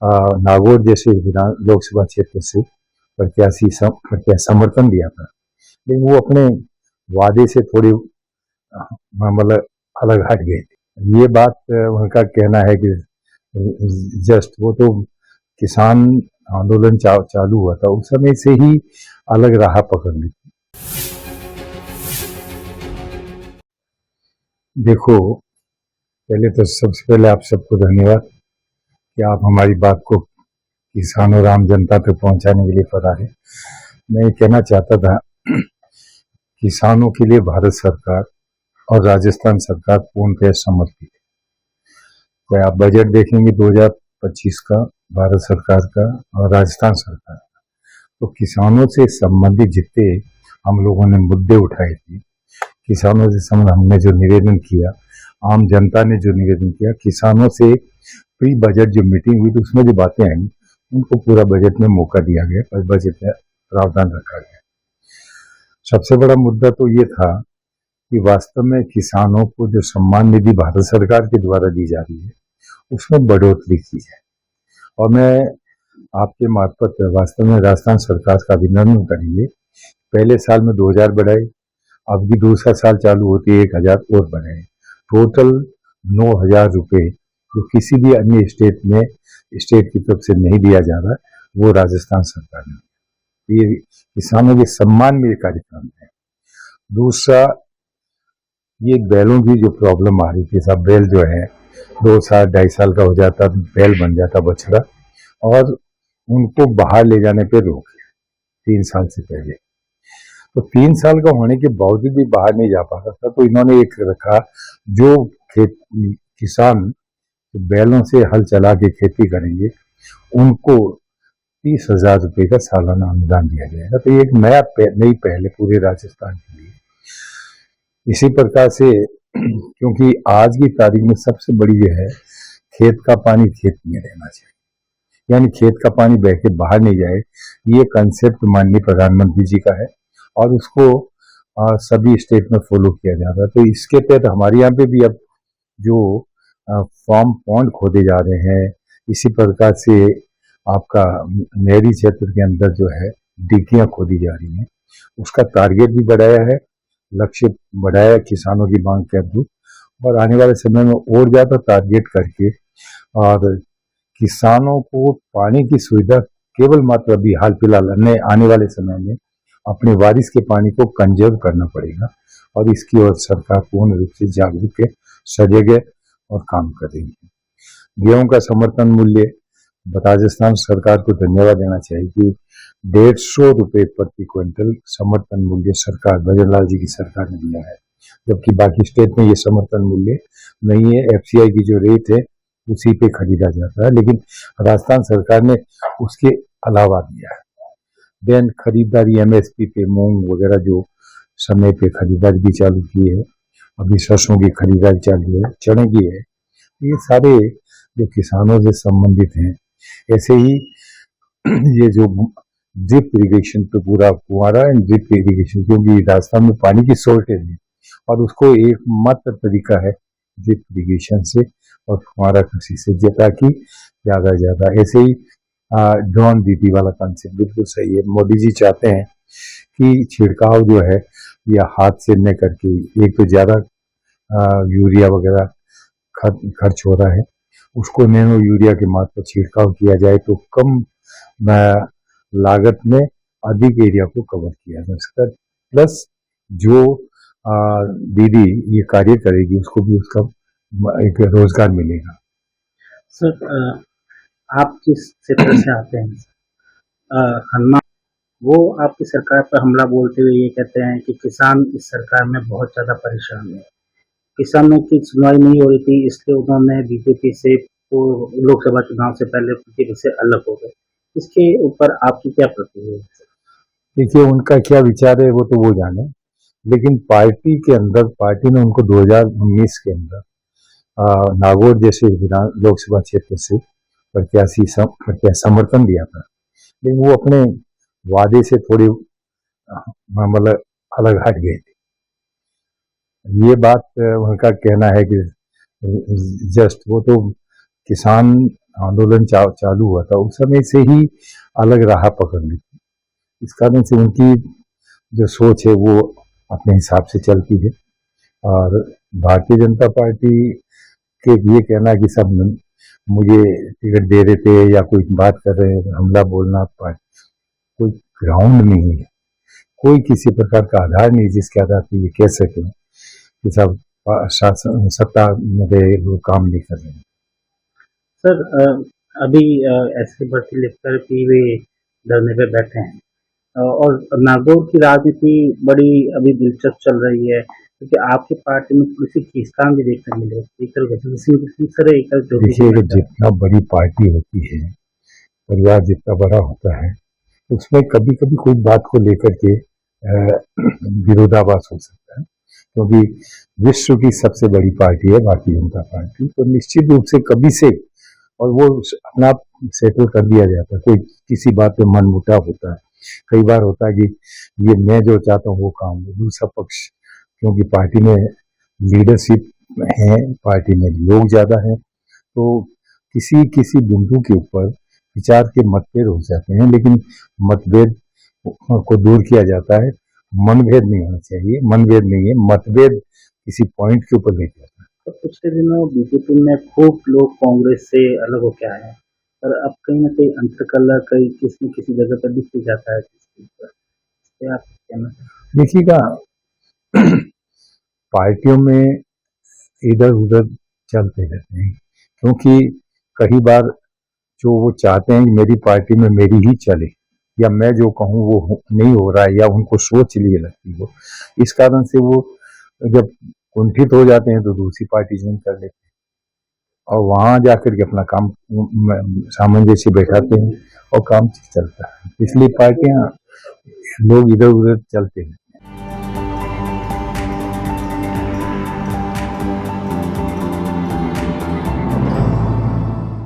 नागौर जैसे लोकसभा क्षेत्र से समर्थन दिया था, लेकिन वो अपने वादे से थोड़ी मतलब अलग हट गए थे। ये बात उनका कहना है कि जस्ट वो तो किसान आंदोलन चालू हुआ था उस समय से ही अलग राह पकड़ ली थी। देखो, पहले तो सबसे पहले आप सबको धन्यवाद कि आप हमारी बात को किसान और आम जनता तक पहुंचाने के लिए पधारे। मैं ये कहना चाहता था, किसानों के लिए भारत सरकार और राजस्थान सरकार पूर्णतः समर्पित है। तो आप बजट देखेंगे 2025 का भारत सरकार का और राजस्थान सरकार का, तो किसानों से संबंधित जितने हम लोगों ने मुद्दे उठाए थे, किसानों से संबंधित हमने जो निवेदन किया, आम जनता ने जो निवेदन किया, किसानों से प्री बजट जो मीटिंग हुई तो उसमें जो बातें आई उनको पूरा बजट में मौका दिया गया और बजट में प्रावधान रखा गया। सबसे बड़ा मुद्दा तो ये था कि वास्तव में किसानों को जो सम्मान निधि भारत सरकार के द्वारा दी जा रही है उसमें बढ़ोतरी की है, और मैं आपके मार्फत वास्तव में राजस्थान सरकार का अभिनंदन करेंगे। पहले साल में 2000 बढ़ाए, अब भी दूसरा साल चालू होते 1000 और बढ़ाए, टोटल 9000 रुपये जो किसी भी अन्य स्टेट की तरफ से नहीं दिया जा रहा, वो राजस्थान सरकार ने, ये किसानों के सम्मान में ये कार्यक्रम है। दूसरा, ये बैलों की जो प्रॉब्लम आ रही थी, सब बैल जो है 2 साल 2.5 साल का हो जाता, बैल बन जाता बछड़ा, और उनको बाहर ले जाने पे रोक है 3 साल से पहले। तो 3 साल का होने के बावजूद भी बाहर नहीं जा पा रहा था, तो इन्होंने एक रखा, जो किसान बैलों से हल चला के खेती करेंगे उनको 30,000 रुपये का सालाना अनुदान दिया जाएगा। तो ये एक नई पहल है पूरे राजस्थान के लिए। इसी प्रकार से क्योंकि आज की तारीख में सबसे बड़ी जो है, खेत का पानी खेत में रहना चाहिए, यानी खेत का पानी बह के बाहर नहीं जाए, ये कंसेप्ट माननीय प्रधानमंत्री जी का है और उसको सभी स्टेट में फॉलो किया जा रहा है। तो इसके तहत हमारे यहाँ पे भी अब जो फार्म पॉन्ड खोदे जा रहे हैं, इसी प्रकार से आपका नहरी क्षेत्र के अंदर जो है डिगियां खोदी जा रही हैं, उसका टारगेट भी बढ़ाया है, लक्ष्य बढ़ाया किसानों की मांग के अनुरूप, और आने वाले समय में और ज्यादा टारगेट करके और किसानों को पानी की सुविधा केवल मात्र अभी हाल फिलहाल आने वाले समय में अपने बारिश के पानी को कंजर्व करना पड़ेगा, और इसकी ओर सरकार पूर्ण रूप से जागरूक है, सजग है और काम कर रही है। गेहूं का समर्थन मूल्य, राजस्थान सरकार को धन्यवाद देना चाहिए कि 150 रुपये प्रति क्विंटल समर्थन मूल्य सरकार भजनलाल जी की सरकार ने दिया है, जबकि बाकी स्टेट में ये समर्थन मूल्य नहीं है। FCI की जो रेट है उसी पे खरीदा जाता है, लेकिन राजस्थान सरकार ने उसके अलावा दिया है। देन खरीदारी MSP पे मूंग वगैरह जो समय पे खरीदारी भी चालू की है, अभी सरसों की खरीदारी चालू है, चने की है। ये सारे जो किसानों से संबंधित हैं। ऐसे ही ये जो ड्रिप इरिगेशन पे पूरा फुहारा एंड ड्रिप इरिगेशन, क्योंकि राजस्थान में पानी की शॉर्टेज है और उसको एकमात्र तरीका है ड्रिप इरिगेशन से और फुहारा कृषि से, ताकि ज्यादा ज्यादा। ऐसे ही ड्रोन दीदी वाला कंसेप्ट बिल्कुल सही है। मोदी जी चाहते हैं कि छिड़काव जो है या हाथ से न करके, एक तो ज्यादा यूरिया वगैरह खर्च हो रहा है, उसको नैनो यूरिया के मात्र छिड़काव किया जाए तो कम लागत में अधिक एरिया को कवर किया जा सकता है। प्लस जो दीदी ये कार्य करेगी उसको भी उसका एक रोजगार मिलेगा। सर, आप जिस क्षेत्र से आते हैं, हनुमान, वो आपकी सरकार पर हमला बोलते हुए ये कहते हैं कि किसान इस सरकार में बहुत ज्यादा परेशान है, किसानों की सुनवाई नहीं हो रही थी, इसलिए उन्होंने बीजेपी से लोकसभा चुनाव से पहले बीजेपी से अलग हो गए। इसके ऊपर आपकी क्या प्रतिक्रिया है? देखिए, उनका क्या विचार है वो तो वो जाने, लेकिन पार्टी के अंदर पार्टी ने उनको 2019 के अंदर नागौर जैसे लोकसभा क्षेत्र से प्रत्याशी समर्थन दिया था, लेकिन वो अपने वादे से थोड़ी मतलब अलग हट गए थे। ये बात उनका कहना है कि जस्ट वो तो किसान आंदोलन चालू हुआ था उस समय से ही अलग राह पकड़ ली थी। इस कारण से उनकी जो सोच है वो अपने हिसाब से चलती है। और भारतीय जनता पार्टी के ये कहना कि सब मुझे टिकट दे रहे थे या कोई बात कर रहे हैं, हमला बोलना, कोई ग्राउंड नहीं है, कोई किसी प्रकार का आधार नहीं जिसके आधार पर ये कह सके कि सब शासन सत्ता में गए लोग काम नहीं कर रहे हैं। सर अभी एससी भर्ती लेकर भी वे धरने पे बैठे हैं और नागौर की राजनीति बड़ी अभी दिलचस्प चल रही है क्योंकि आपकी पार्टी में थोड़ी सी खींचतान भी देखने मिले एकल तीसरे एकल जो देखिए, जितना बड़ी पार्टी होती है, परिवार जितना बड़ा होता है, उसमें कभी कभी कोई बात को लेकर के विरोधाभास हो सकता है, क्योंकि विश्व की सबसे बड़ी पार्टी है भारतीय जनता पार्टी, तो निश्चित रूप से कभी से और वो अपना आप सेटल कर दिया जाता है। कोई किसी बात पे मन मुटाव होता है, कई बार होता है कि ये मैं जो चाहता हूँ वो काम है, दूसरा पक्ष क्योंकि पार्टी में लीडरशिप है, पार्टी में लोग ज्यादा हैं, तो किसी किसी बिंदु के ऊपर विचार के मतभेद हो जाते हैं, लेकिन मतभेद को दूर किया जाता है। मनभेद नहीं होना चाहिए, मनभेद नहीं है, मतभेद किसी पॉइंट के ऊपर लेके आता है। तो पिछले दिनों बीजेपी में खूब लोग कांग्रेस से अलग होके आए हैं और अब कहीं ना कहीं अंतरकलह कहीं किसी न किसी जगह पर दिख ही जाता है। आप कहना देखिएगा, पार्टियों में इधर उधर चलते रहते हैं, क्योंकि कई बार जो वो चाहते हैं कि मेरी पार्टी में मेरी ही चले या मैं जो कहूँ वो नहीं हो रहा है या उनको सोच लिए लगती हो, इस कारण से वो जब कुंठित हो जाते हैं तो दूसरी पार्टी ज्वाइन कर लेते हैं और वहां जाकर के अपना काम सामंजस्य बैठाते हैं और काम चलता है। इसलिए पार्टियां लोग इधर उधर चलते हैं।